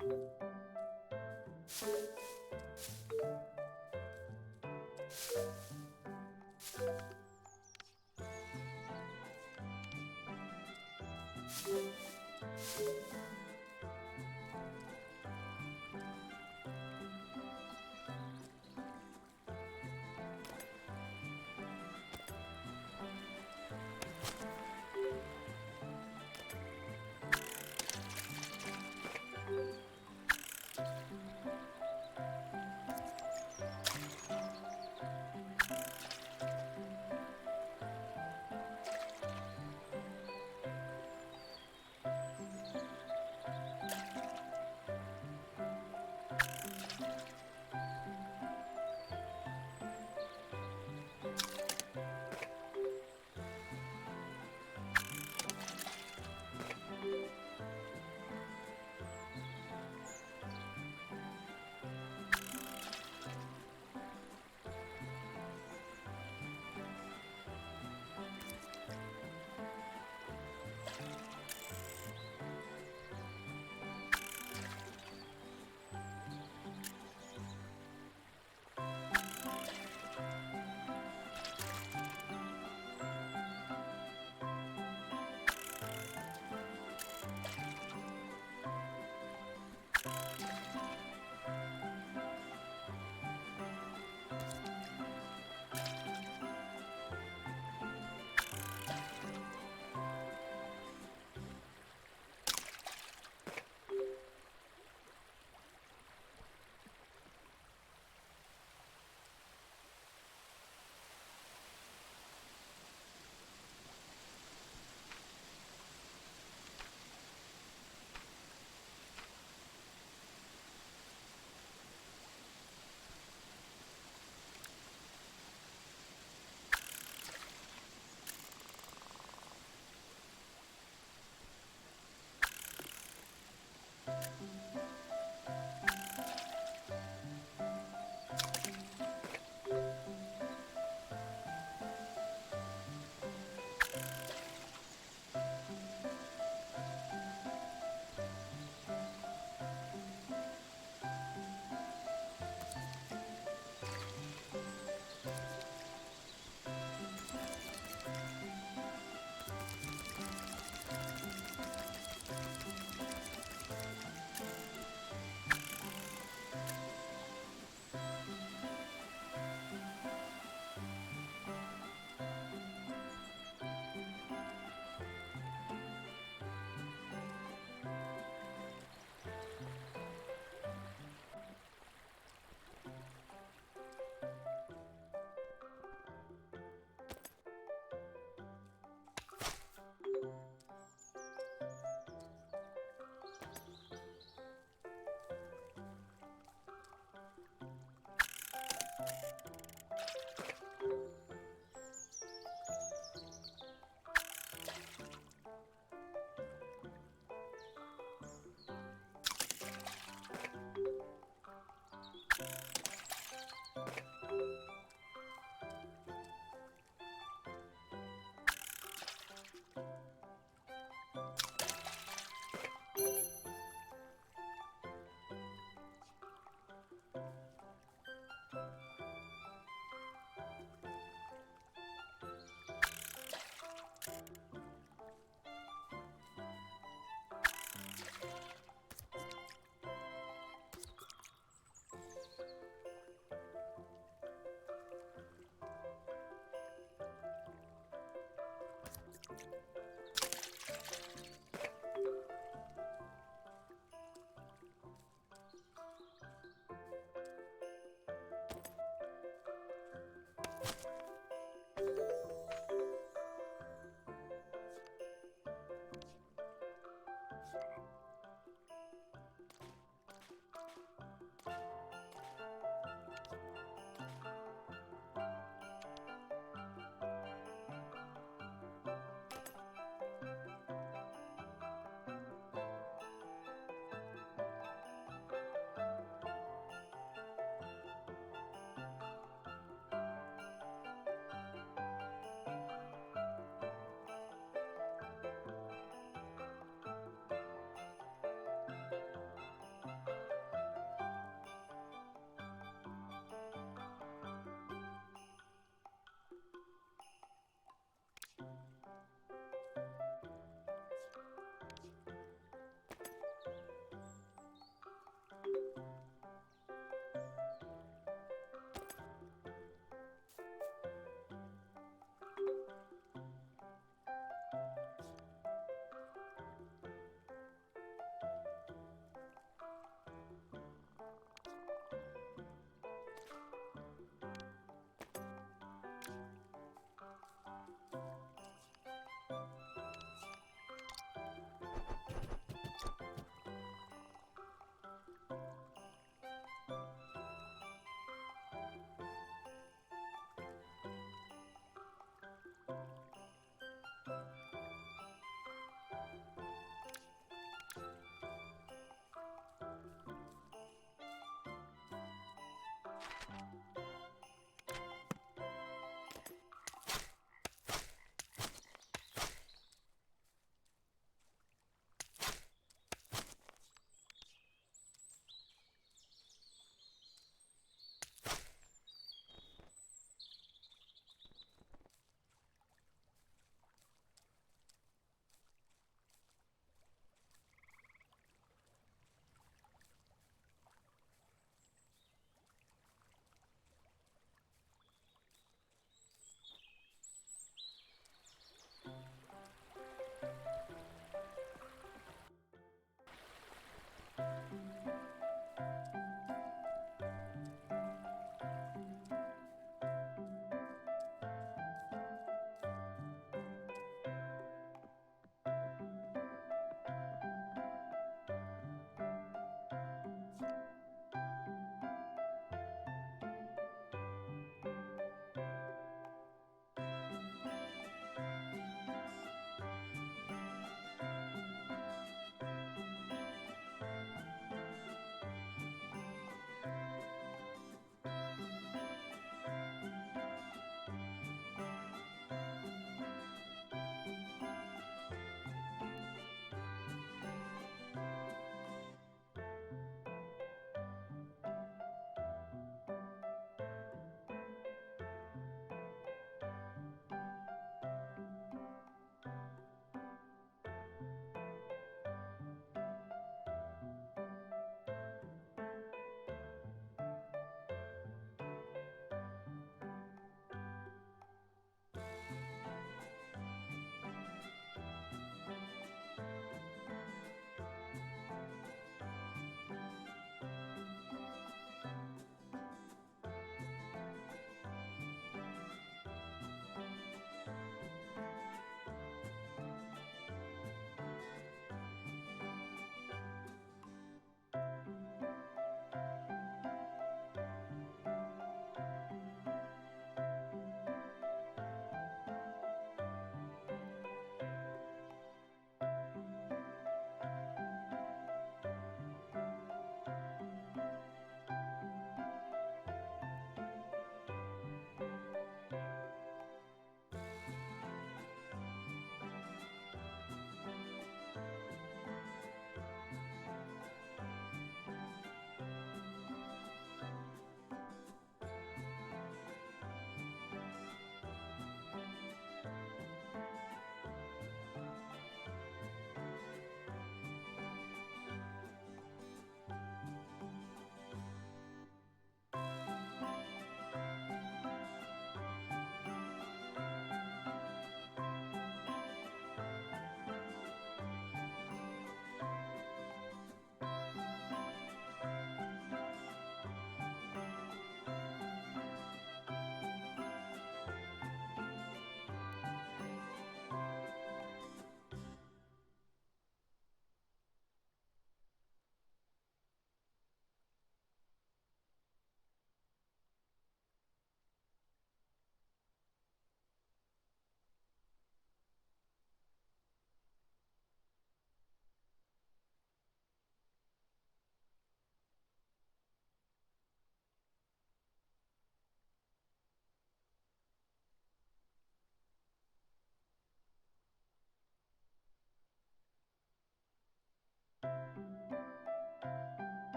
โ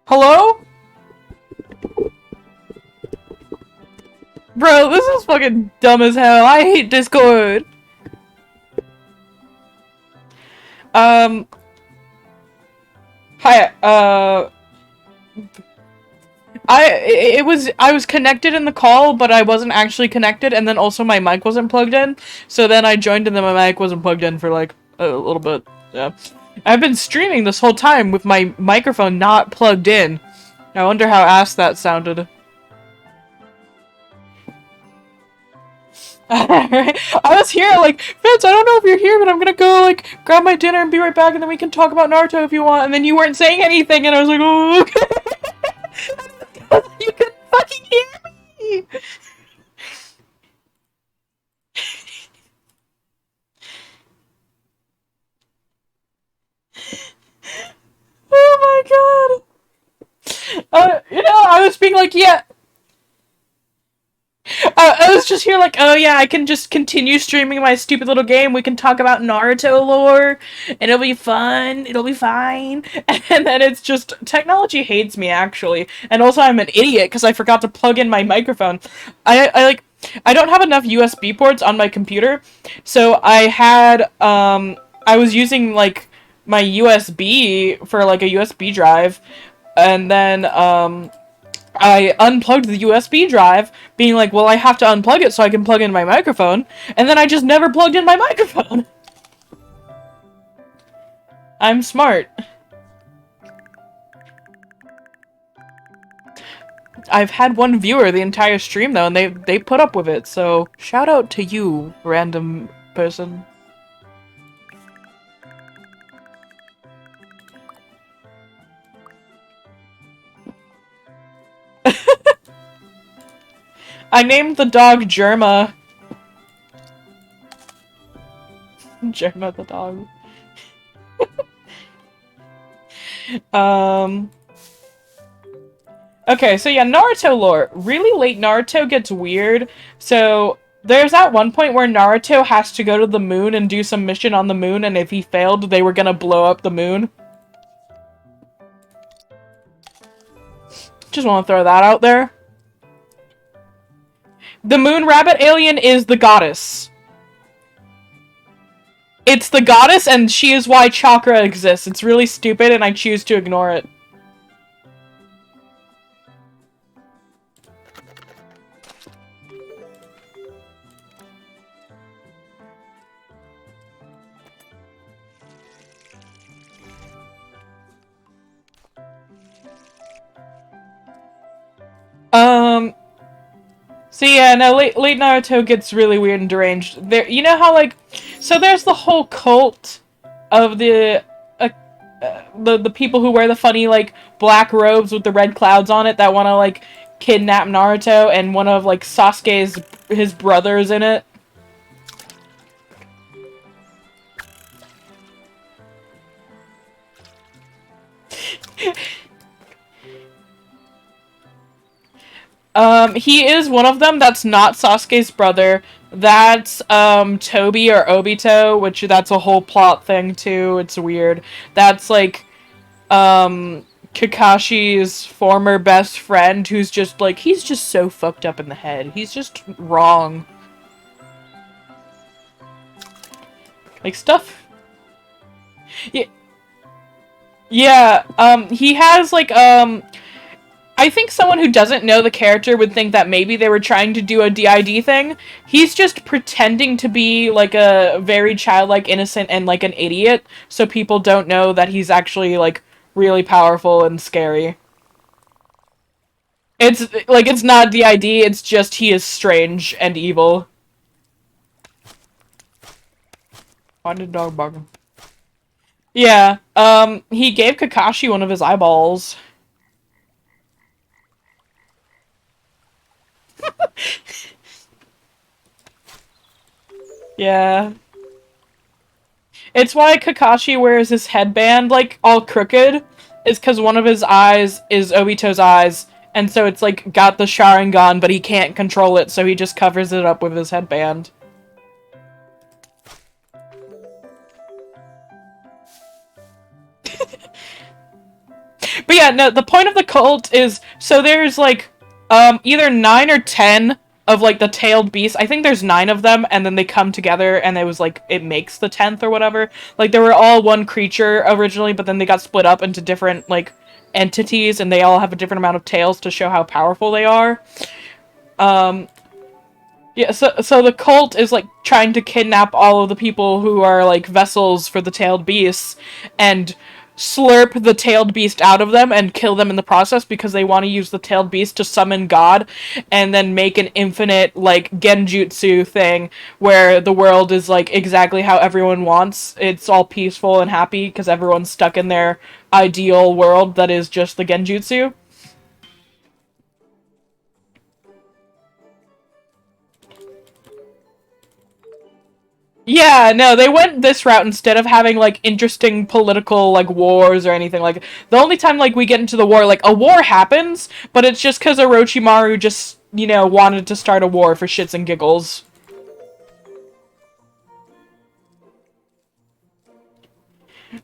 Hello? Bro, this is fucking dumb as hell. I hate Discord. Um, Hi, I was connected in the call, but I wasn't actually connected, and then also my mic wasn't plugged in, so then I joined and then my mic wasn't plugged in for like a little bit. Yeah. I've been streaming this whole time with my microphone not plugged in. I wonder how ass that sounded. I was here like, Vince, I don't know if you're here, but I'm gonna go like grab my dinner and be right back, and then we can talk about Naruto if you want. And then you weren't saying anything, and I was like, oh, okay. You could fucking hear me. Oh my god. I was being like, yeah. I was just here like, oh yeah, I can just continue streaming my stupid little game. We can talk about Naruto lore, and it'll be fun. It'll be fine. And then it's just, technology hates me, actually. And also I'm an idiot, because I forgot to plug in my microphone. I don't have enough USB ports on my computer, so I was using, like, my USB for, like, a USB drive, and then, I unplugged the USB drive, being like, well, I have to unplug it so I can plug in my microphone, and then I just never plugged in my microphone. I'm smart. I've had one viewer the entire stream, though, and they put up with it, so shout out to you, random person. I named the dog Germa. Germa the dog. Okay, so yeah, Naruto lore. Really late Naruto gets weird. So there's at one point where Naruto has to go to the moon and do some mission on the moon, and if he failed, they were gonna blow up the moon. Just want to throw that out there. The moon rabbit alien is the goddess. It's the goddess, and she is why chakra exists. It's really stupid, and I choose to ignore it. So yeah, no, late Naruto gets really weird and deranged. There, you know how, like, so there's the whole cult of the people who wear the funny, like, black robes with the red clouds on it that want to, like, kidnap Naruto, and one of, like, his brothers in it. He is one of them. That's not Sasuke's brother. That's, Tobi or Obito, which that's a whole plot thing, too. It's weird. That's, like, Kakashi's former best friend who's just, like, he's just so fucked up in the head. He's just wrong. Like, stuff... Yeah, he has, like, I think someone who doesn't know the character would think that maybe they were trying to do a DID thing. He's just pretending to be, like, a very childlike, innocent, and, like, an idiot, so people don't know that he's actually, like, really powerful and scary. It's, like, it's not DID, it's just he is strange and evil. Why did dog bark? Yeah, he gave Kakashi one of his eyeballs. Yeah. It's why Kakashi wears his headband, like, all crooked, is because one of his eyes is Obito's eyes, and so it's, like, got the Sharingan, but he can't control it, so he just covers it up with his headband. But yeah, no, the point of the cult is, so there's like, either 9 or 10 of like the tailed beasts. I think there's 9 of them, and then they come together, and it was like, it makes the 10th or whatever. Like, they were all one creature originally, but then they got split up into different, like, entities, and they all have a different amount of tails to show how powerful they are. Um, yeah, so the cult is, like, trying to kidnap all of the people who are, like, vessels for the tailed beasts, and slurp the tailed beast out of them and kill them in the process because they want to use the tailed beast to summon God and then make an infinite, like, genjutsu thing where the world is, like, exactly how everyone wants. It's all peaceful and happy because everyone's stuck in their ideal world that is just the genjutsu. Yeah, no, they went this route instead of having, like, interesting political, like, wars or anything. Like, the only time, like, we get into the war, like, a war happens, but it's just because Orochimaru just, you know, wanted to start a war for shits and giggles.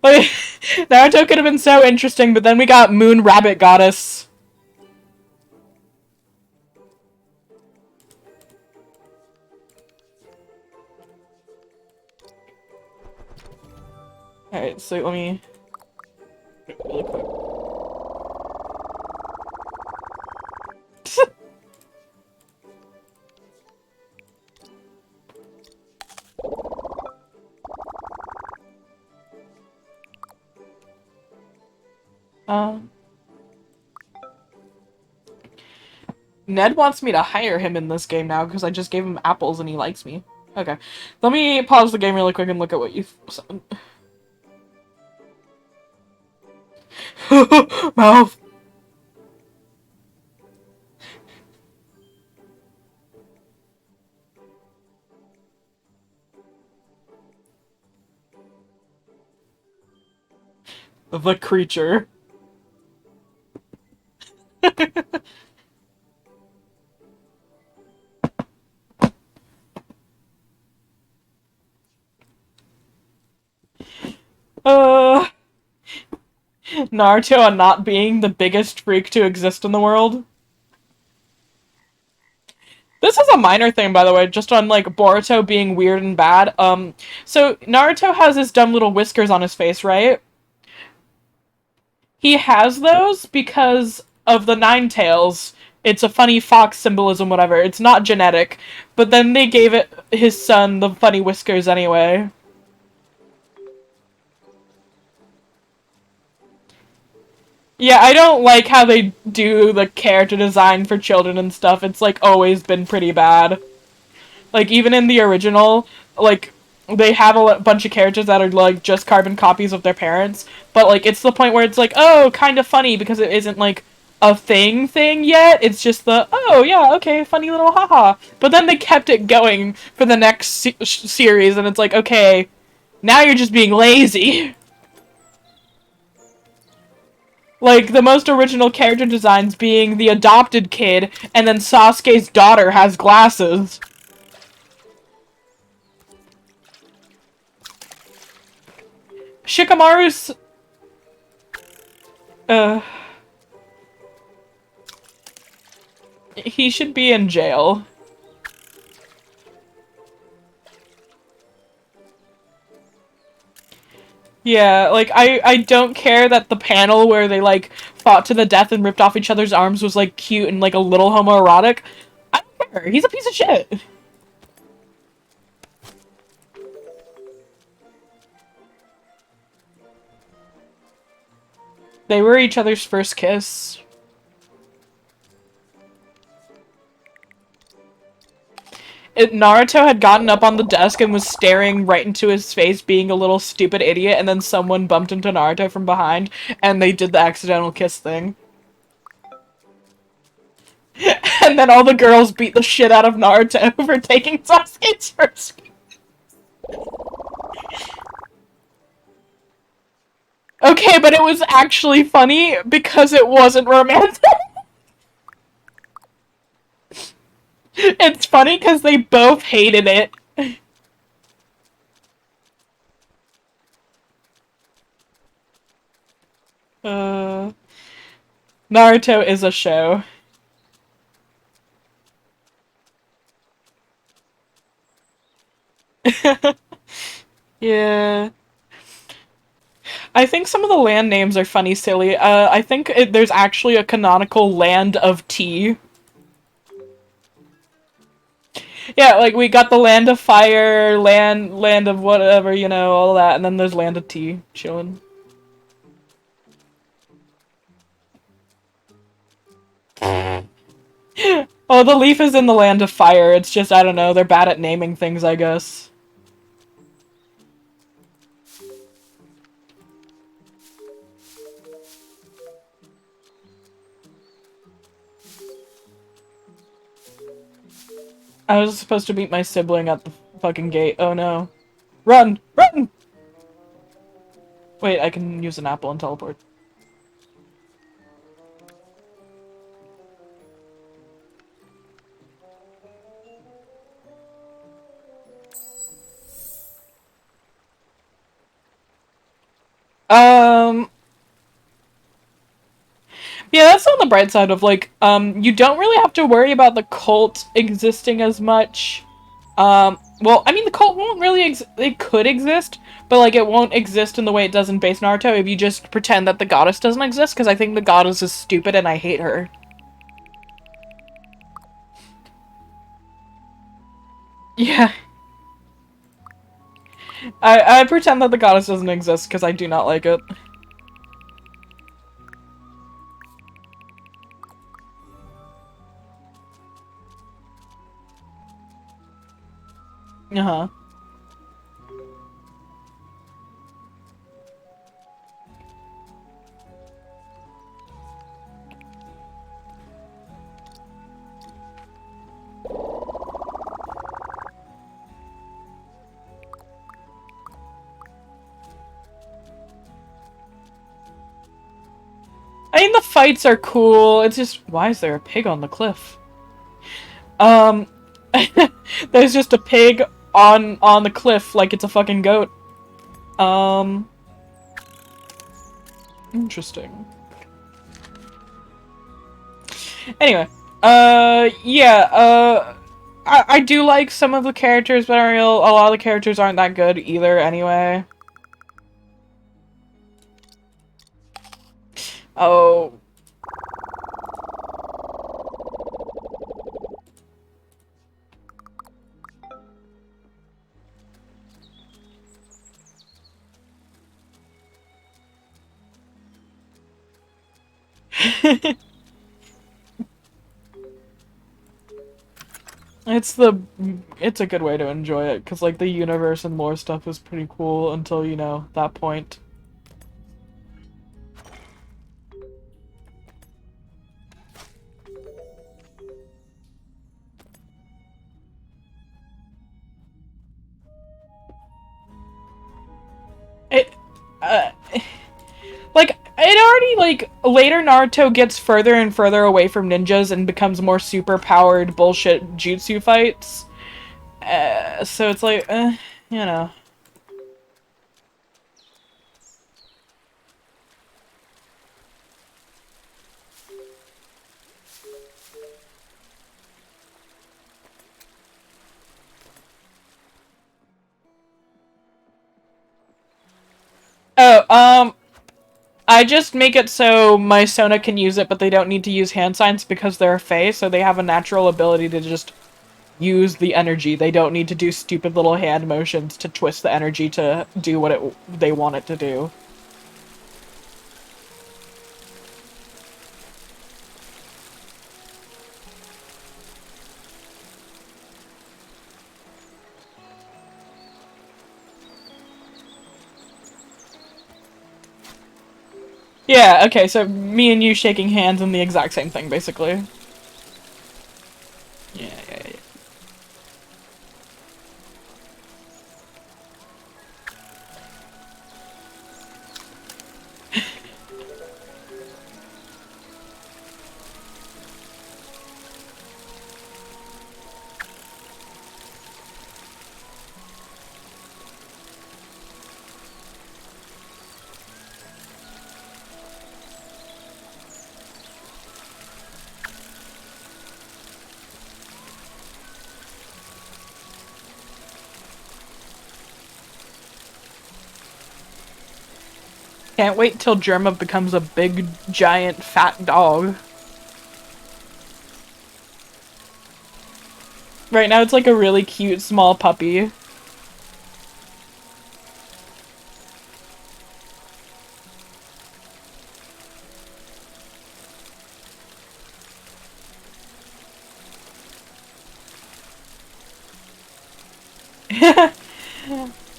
Like, Naruto could have been so interesting, but then we got Moon Rabbit Goddess. Alright, so let me... really quick. Um... Ned wants me to hire him in this game now because I just gave him apples and he likes me. Okay. Let me pause the game really quick and look at what you... Mouth! The creature. uh... Naruto on not being the biggest freak to exist in the world. This is a minor thing, by the way, just on, like, Boruto being weird and bad. So Naruto has his dumb little whiskers on his face, right? He has those because of the Nine Tails. It's a funny fox symbolism, whatever. It's not genetic. But then they gave it his son the funny whiskers anyway. Yeah, I don't like how they do the character design for children and stuff. It's, like, always been pretty bad. Like, even in the original, like, they have a bunch of characters that are, like, just carbon copies of their parents. But, like, it's the point where it's like, oh, kind of funny because it isn't, like, a thing yet. It's just the, oh, yeah, okay, funny little haha. But then they kept it going for the next series, and it's like, okay, now you're just being lazy. Like, the most original character designs being the adopted kid, and then Sasuke's daughter has glasses. Shikamaru's... He should be in jail. Yeah, like, I don't care that the panel where they, like, fought to the death and ripped off each other's arms was, like, cute and, like, a little homoerotic. I don't care. He's a piece of shit. They were each other's first kiss. Naruto had gotten up on the desk and was staring right into his face, being a little stupid idiot, and then someone bumped into Naruto from behind, and they did the accidental kiss thing. And then all the girls beat the shit out of Naruto for taking Sasuke's first kiss. Okay, but it was actually funny because it wasn't romantic. It's funny because they both hated it. Naruto is a show. Yeah. I think some of the land names are funny, silly. I think there's actually a canonical land of tea. Yeah, like we got the land of fire, land of whatever, you know, all that, and then there's land of tea, chilling. Oh, the leaf is in the land of fire. It's just I don't know. They're bad at naming things, I guess. I was supposed to meet my sibling at the fucking gate. Oh no. Run! Run! Wait, I can use an apple and teleport. Um, yeah, that's on the bright side of like, you don't really have to worry about the cult existing as much. Well, I mean, the cult won't really it could exist, but like it won't exist in the way it does in base Naruto if you just pretend that the goddess doesn't exist, because I think the goddess is stupid and I hate her. Yeah. I pretend that the goddess doesn't exist because I do not like it. Uh-huh. I mean, the fights are cool. It's just, why is there a pig on the cliff? Um, there's just a pig on the cliff like it's a fucking goat. Um, interesting. Anyway, yeah, I do like some of the characters, but a lot of the characters aren't that good either anyway. Oh. It's the it's a good way to enjoy it because like the universe and lore stuff is pretty cool until you know that point. It uh like it already like later Naruto gets further and further away from ninjas and becomes more super powered bullshit jutsu fights. So it's like you know. Oh, I just make it so my Sona can use it, but they don't need to use hand signs because they're a Fae, so they have a natural ability to just use the energy. They don't need to do stupid little hand motions to twist the energy to do what they want it to do. Yeah, okay, so me and you shaking hands and the exact same thing, basically. Yeah, yeah, yeah. Can't wait till Germa becomes a big, giant, fat dog. Right now it's like a really cute, small puppy.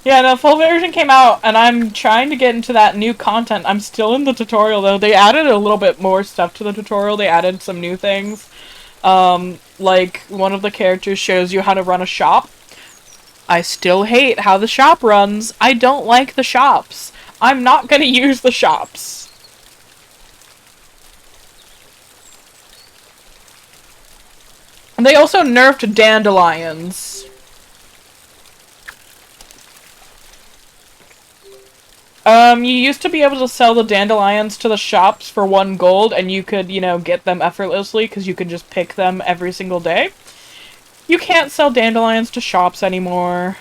Yeah, the full version came out, and I'm trying to get into that new content. I'm still in the tutorial, though. They added a little bit more stuff to the tutorial. They added some new things. Like, one of the characters shows you how to run a shop. I still hate how the shop runs. I don't like the shops. I'm not gonna use the shops. And they also nerfed dandelions. You used to be able to sell the dandelions to the shops for 1 gold, and you could, you know, get them effortlessly because you could just pick them every single day. You can't sell dandelions to shops anymore.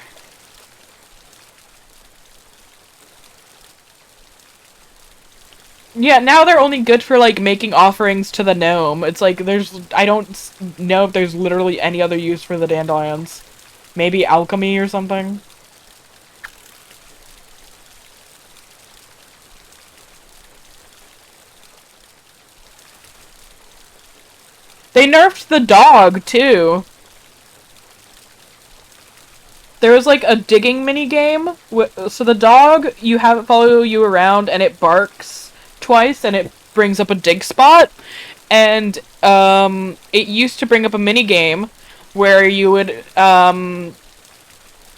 Yeah, now they're only good for, like, making offerings to the gnome. It's like, I don't know if there's literally any other use for the dandelions. Maybe alchemy or something? They nerfed the dog, too. There was, like, a digging minigame. So the dog, you have it follow you around, and it barks twice, and it brings up a dig spot. And, it used to bring up a minigame where you would,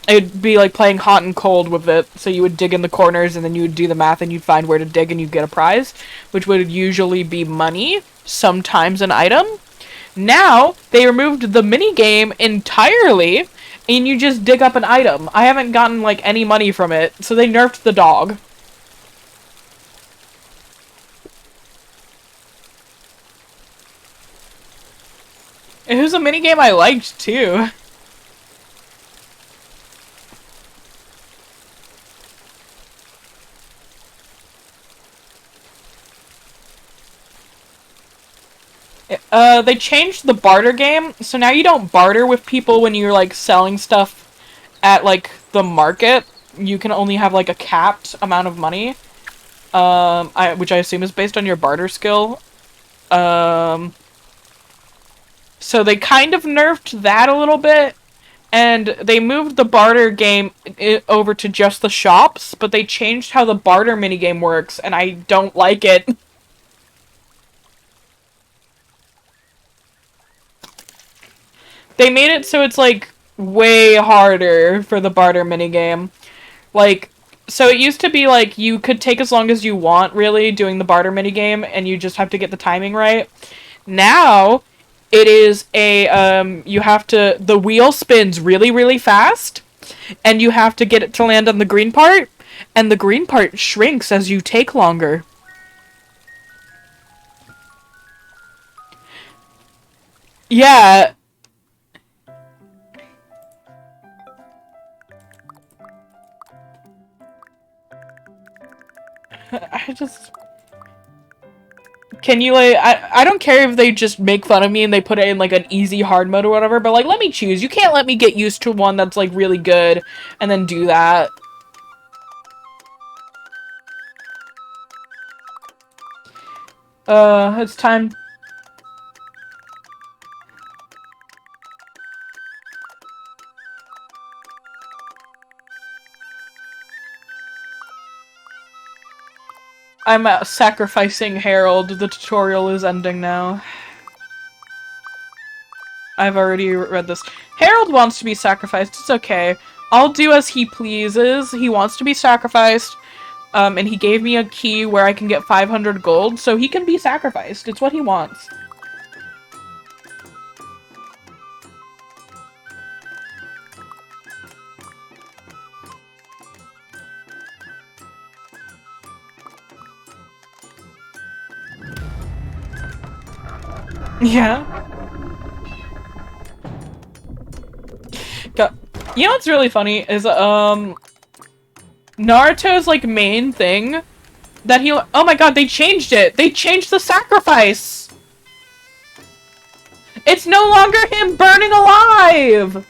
it'd be like playing hot and cold with it. So you would dig in the corners, and then you would do the math, and you'd find where to dig, and you'd get a prize, which would usually be money, sometimes an item. Now, they removed the minigame entirely, and you just dig up an item. I haven't gotten, like, any money from it, so they nerfed the dog. It was a minigame I liked, too. They changed the barter game, so now you don't barter with people when you're, like, selling stuff at, like, the market. You can only have, like, a capped amount of money, which I assume is based on your barter skill. So they kind of nerfed that a little bit, and they moved the barter game over to just the shops, but they changed how the barter minigame works, and I don't like it. They made it so it's, like, way harder for the barter minigame. Like, so it used to be, like, you could take as long as you want, really, doing the barter minigame, and you just have to get the timing right. Now, it is you have to, the wheel spins really, really fast, and you have to get it to land on the green part, and the green part shrinks as you take longer. Yeah. I just... Can you, like, I don't care if they just make fun of me and they put it in, like, an easy hard mode or whatever, but, like, let me choose. You can't let me get used to one that's, like, really good and then do that. It's time. I'm sacrificing Harold. The tutorial is ending now. I've already read this. Harold wants to be sacrificed. It's okay. I'll do as he pleases. He wants to be sacrificed. And he gave me a key where I can get 500 gold, so he can be sacrificed. It's what he wants. Yeah. You know what's really funny is, Naruto's, like, main thing That he- oh my god, they changed it! They changed the sacrifice! It's no longer him burning alive!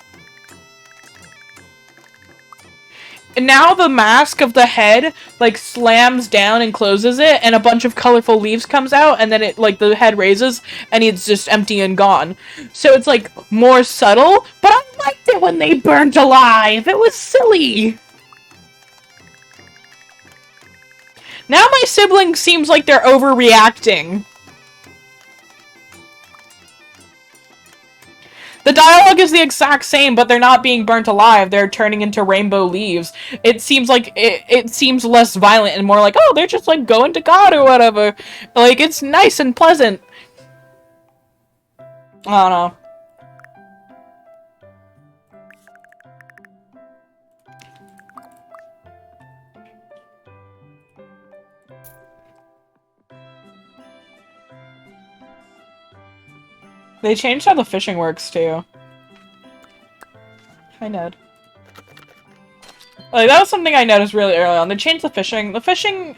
And now the mask of the head, like, slams down and closes it, and a bunch of colorful leaves comes out, and then it, like, the head raises, and it's just empty and gone. So it's, like, more subtle, but I liked it when they burnt alive! It was silly! Now my sibling seems like they're overreacting. The dialogue is the exact same, but they're not being burnt alive. They're turning into rainbow leaves. It seems like it seems less violent and more like, oh, they're just like going to God or whatever. Like, it's nice and pleasant. I don't know. They changed how the fishing works too. Hi, Ned. Like, that was something I noticed really early on. They changed the fishing. The fishing...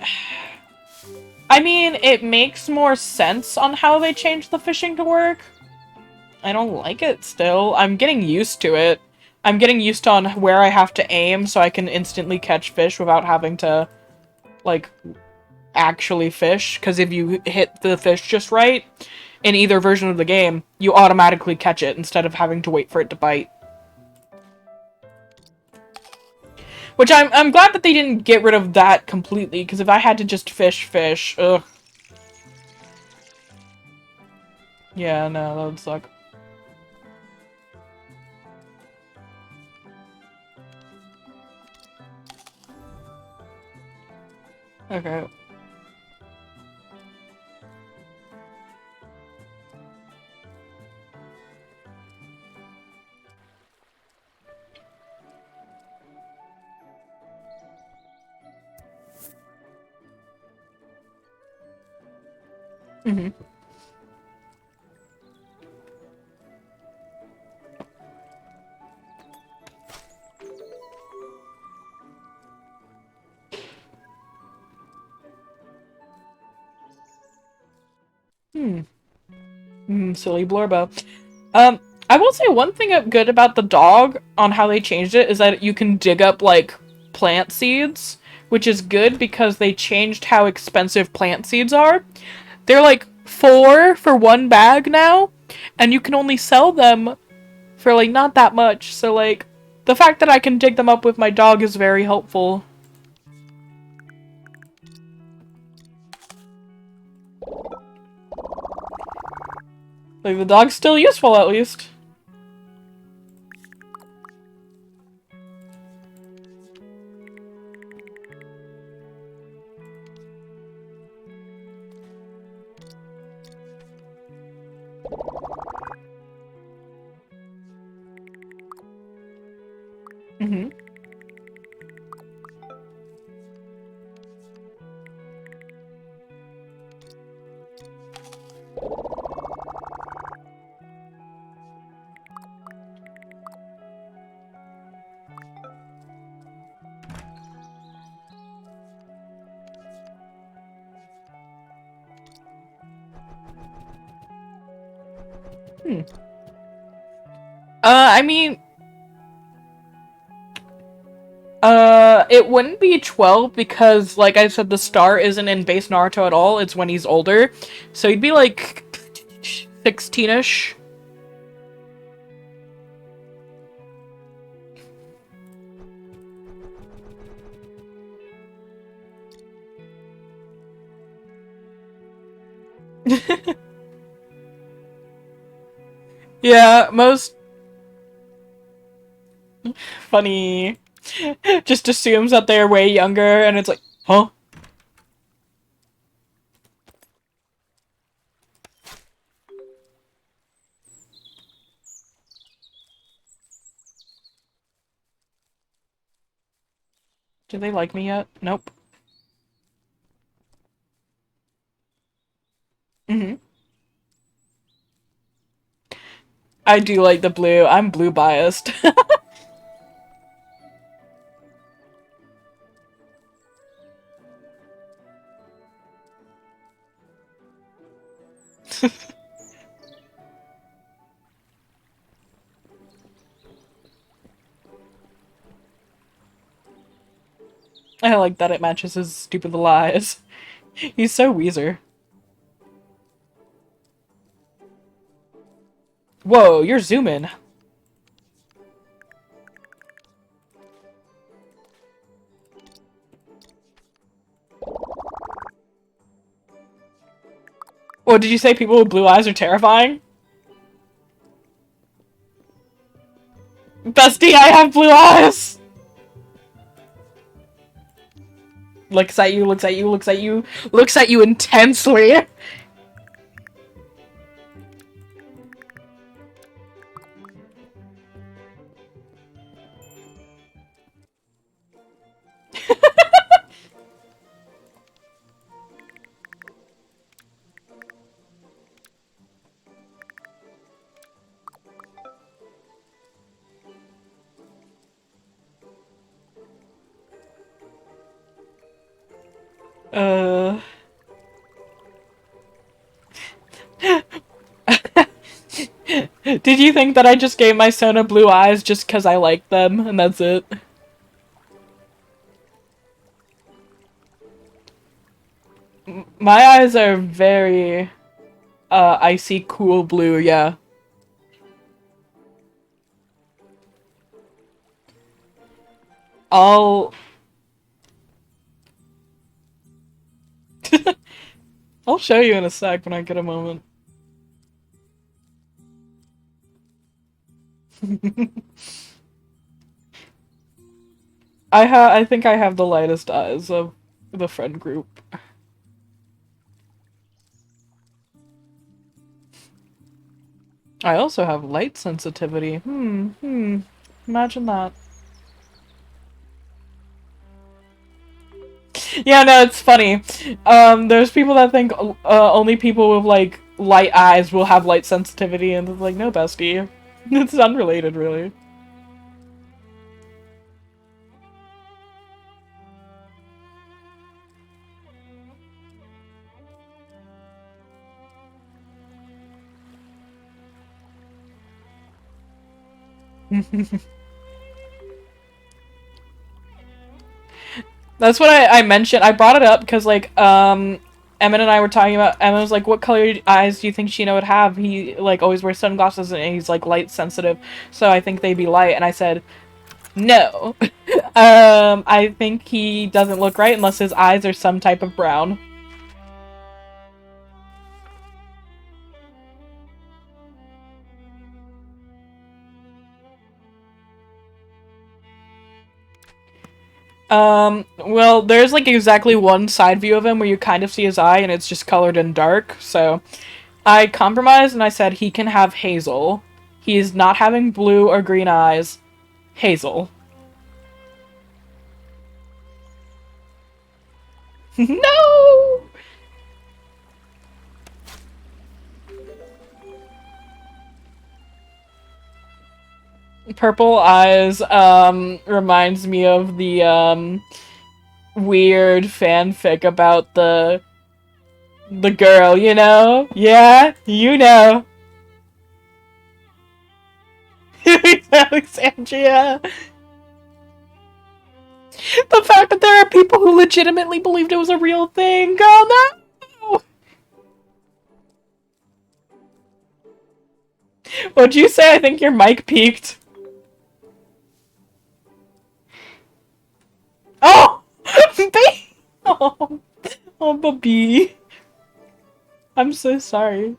I mean, it makes more sense on how they changed the fishing to work. I don't like it still. I'm getting used to it. I'm getting used to on where I have to aim so I can instantly catch fish without having to, like, actually fish. Because if you hit the fish just right, in either version of the game, you automatically catch it instead of having to wait for it to bite. Which I'm glad that they didn't get rid of that completely, because if I had to just fish, ugh. Yeah, no, that would suck. Okay. Mm-hmm. Silly Blorbo. I will say one thing good about the dog on how they changed it is that you can dig up, like, plant seeds, which is good because they changed how expensive plant seeds are. They're like 4 for 1 bag now, and you can only sell them for, like, not that much. So, like, the fact that I can dig them up with my dog is very helpful. Like, the dog's still useful, at least. Mm-hmm. I mean... it wouldn't be 12 because, like I said, the star isn't in base Naruto at all. It's when he's older. So he'd be, like, 16-ish. Yeah, most... Funny. Just assumes that they're way younger, and it's like, huh? Do they like me yet? Nope. Mm-hmm. I do like the blue. I'm blue biased. I like that it matches his stupid little eyes. He's so Weezer. Whoa, you're zooming. What, did you say people with blue eyes are terrifying? Bestie, I have blue eyes! Looks at you, looks at you, looks at you, looks at you intensely. Uh... Did you think that I just gave my Sona blue eyes just because I like them, and that's it? My eyes are very, icy cool blue, yeah. I'll... I'll show you in a sec when I get a moment. I think I have the lightest eyes of the friend group. I also have light sensitivity. Imagine that. Yeah, no, it's funny. There's people that think only people with like light eyes will have light sensitivity, and it's like, no, bestie, it's unrelated, really. That's what I mentioned. I brought it up because, like, Emmett and I were talking about. Emmett was like, "What color eyes do you think Shino would have?" He like always wears sunglasses and he's like light sensitive, so I think they'd be light. And I said, "No, I think he doesn't look right unless his eyes are some type of brown." Well, there's like exactly one side view of him where you kind of see his eye and it's just colored in dark, so I compromised and I said he can have hazel. He's not having blue or green eyes. Hazel. No! Purple eyes, reminds me of the, weird fanfic about the girl, you know? Yeah, you know. Alexandria. The fact that there are people who legitimately believed it was a real thing. Oh no! What'd you say? I think your mic peaked. Oh! Oh, oh, baby. I'm so sorry.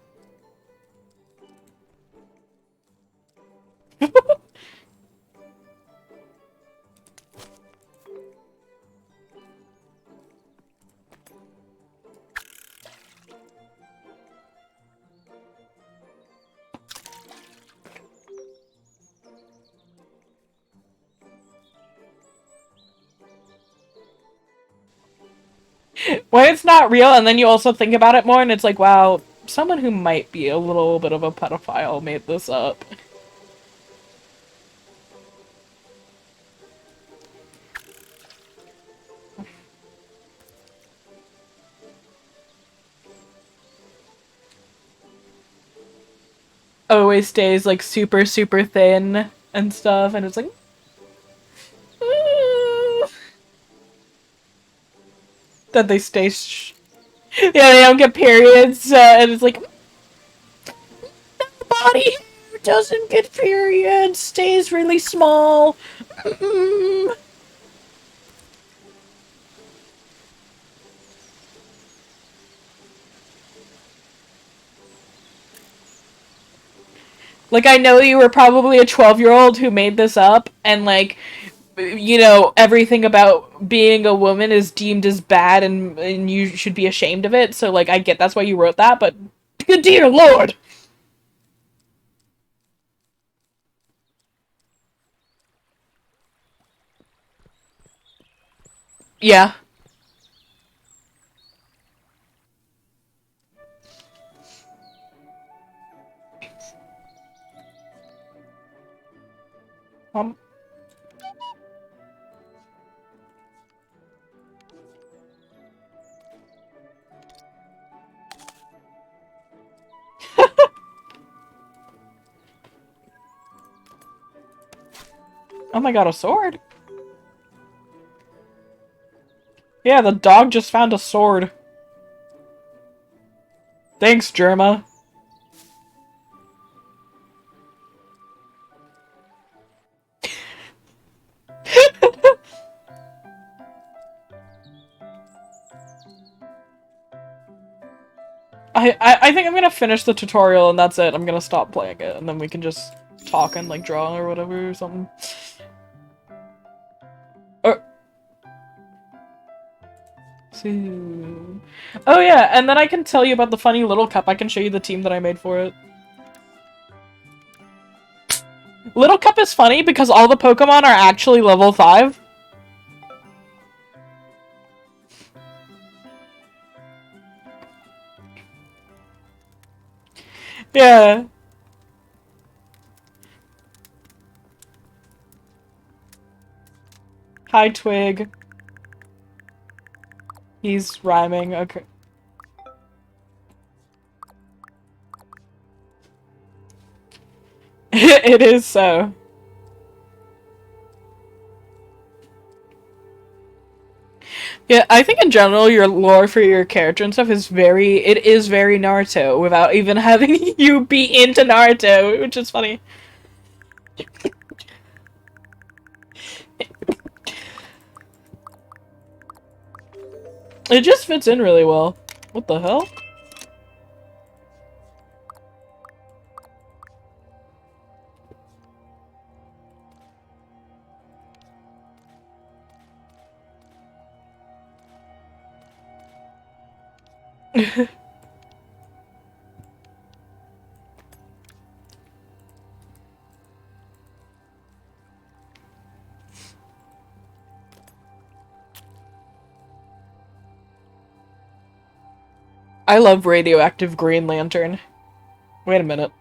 When it's not real, and then you also think about it more, and it's like, wow, someone who might be a little bit of a pedophile made this up. always stays like super super thin and stuff, and it's like that they stay. Yeah, they don't get periods, and it's like body doesn't get periods, stays really small. Like, I know you were probably a 12-year-old who made this up, and, like, you know, everything about being a woman is deemed as bad, and you should be ashamed of it, so, like, I get that's why you wrote that, but good dear lord! Yeah. Um. Oh my god, a sword? Yeah, the dog just found a sword. Thanks, Germa. I think I'm gonna finish the tutorial and that's it. I'm gonna stop playing it, and then we can just talk and, like, draw or whatever or something. Or... Oh yeah, and then I can tell you about the funny little cup. I can show you the team that I made for it. Little Cup is funny because all the Pokemon are actually level 5. Yeah. Hi, Twig. He's rhyming. Okay. It is so. Yeah, I think in general your lore for your character and stuff is it is very Naruto without even having you be into Naruto, which is funny. It just fits in really well. What the hell? I love radioactive Green Lantern. Wait a minute.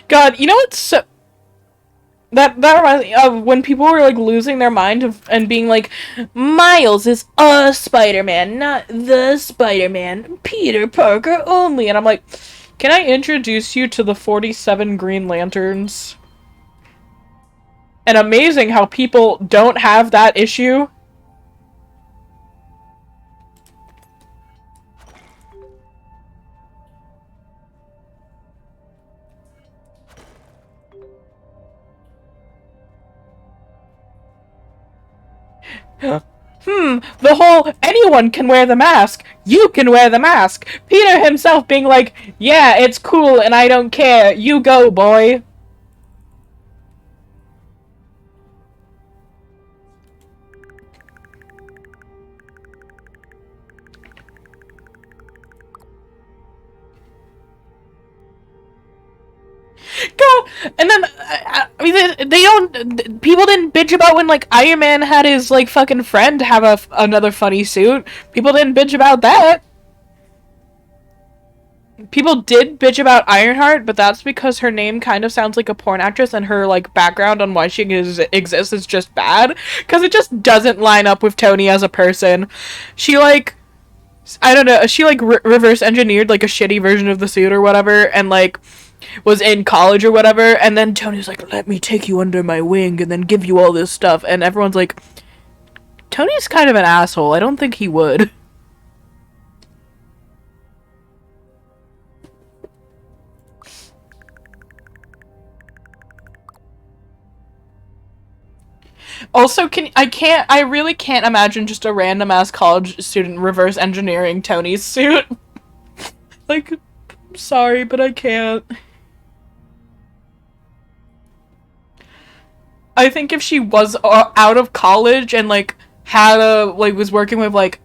God, you know what's so... That reminds me of when people were, like, losing their mind and being like, Miles is a Spider-Man, not the Spider-Man. Peter Parker only. And I'm like, can I introduce you to the 47 Green Lanterns? And amazing how people don't have that issue. The whole anyone can wear the mask, you can wear the mask. Peter himself being like, yeah, it's cool and I don't care, you go, boy. God, and then They don't. People didn't bitch about when like Iron Man had his like fucking friend have another funny suit. People didn't bitch about that. People did bitch about Ironheart, but that's because her name kind of sounds like a porn actress, and her like background on why she exists is just bad because it just doesn't line up with Tony as a person. She like I don't know. She like reverse engineered like a shitty version of the suit or whatever, and like was in college or whatever, and then Tony's like, let me take you under my wing and then give you all this stuff, and everyone's like, Tony's kind of an asshole. I don't think he would. Also, I really can't imagine just a random ass college student reverse engineering Tony's suit. Like, I'm sorry, but I can't. I think if she was out of college and like had was working with like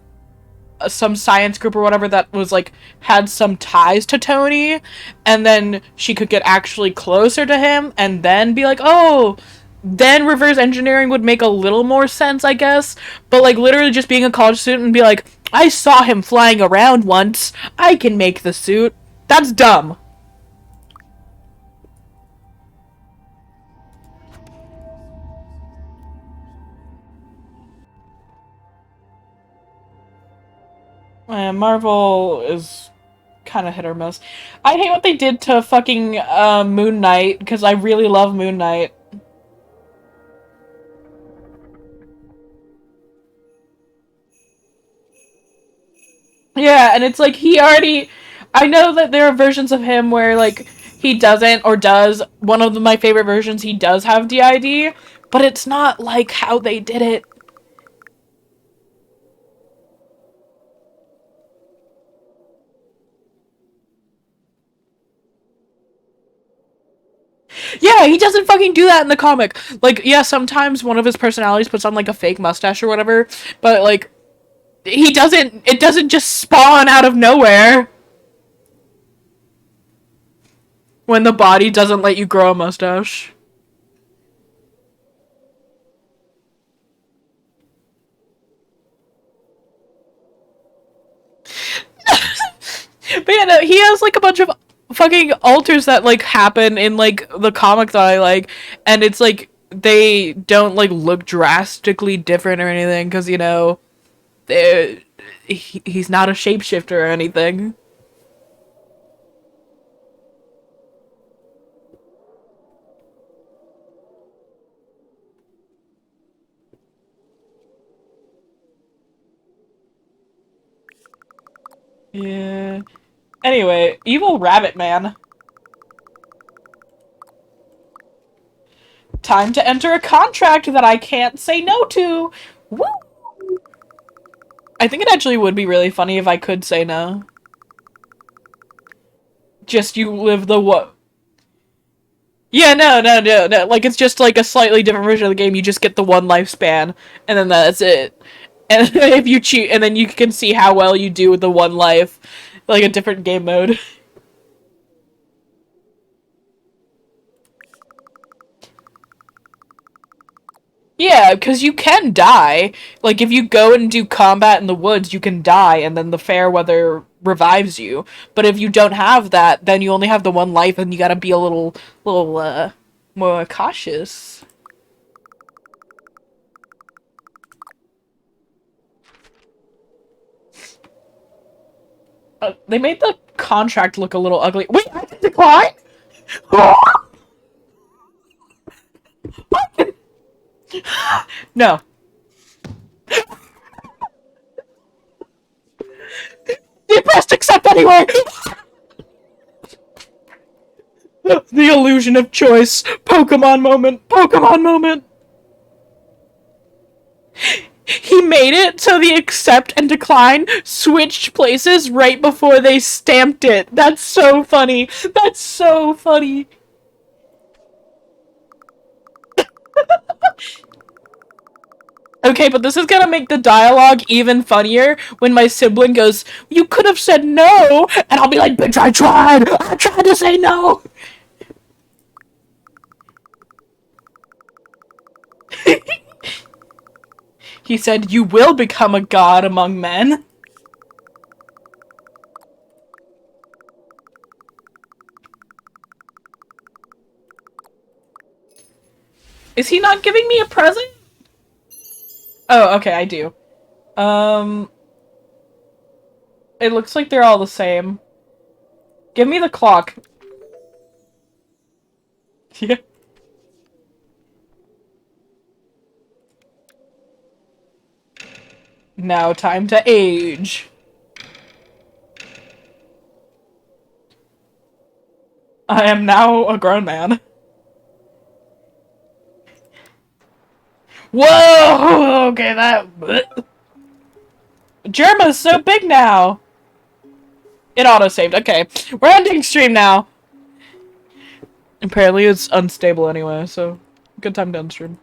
some science group or whatever that was like had some ties to Tony, and then she could get actually closer to him and then be like, oh, then reverse engineering would make a little more sense, I guess. But like literally just being a college student and be like, I saw him flying around once, I can make the suit. That's dumb. Marvel is kind of hit or miss. I hate what they did to fucking Moon Knight, because I really love Moon Knight. Yeah, and it's like he already... I know that there are versions of him where like he doesn't or does. One of my favorite versions, he does have DID, but it's not like how they did it. Yeah, he doesn't fucking do that in the comic. Like, yeah, sometimes one of his personalities puts on like a fake mustache or whatever, but like he doesn't it doesn't just spawn out of nowhere when the body doesn't let you grow a mustache. But yeah, no, he has like a bunch of fucking alters that like happen in like the comic that I like, and it's like they don't like look drastically different or anything because you know he's not a shapeshifter or anything. Yeah. Anyway, evil rabbit man. Time to enter a contract that I can't say no to. Woo! I think it actually would be really funny if I could say no. Just you live the what? Yeah, no. Like, it's just like a slightly different version of the game. You just get the one lifespan, and then that's it. And if you cheat, and then you can see how well you do with the one life. Like a different game mode. Yeah, because you can die. Like, if you go and do combat in the woods, you can die, and then the fair weather revives you. But if you don't have that, then you only have the one life, and you gotta be a little, more cautious. They made the contract look a little ugly. Wait, I can decline? No. They pressed accept anyway! The illusion of choice. Pokemon moment. Pokemon moment. He made it so the accept and decline switched places right before they stamped it. That's so funny. That's so funny. Okay, but this is gonna make the dialogue even funnier when my sibling goes, you could have said no, and I'll be like, bitch, I tried to say no. He said, "You will become a god among men." Is he not giving me a present? Oh, okay, I do. It looks like they're all the same. Give me the clock. Yeah. Now time to age. I am now a grown man. Whoa! Okay, that... Germa's so big now! It auto-saved. Okay. We're ending stream now. Apparently it's unstable anyway, so good time to end stream.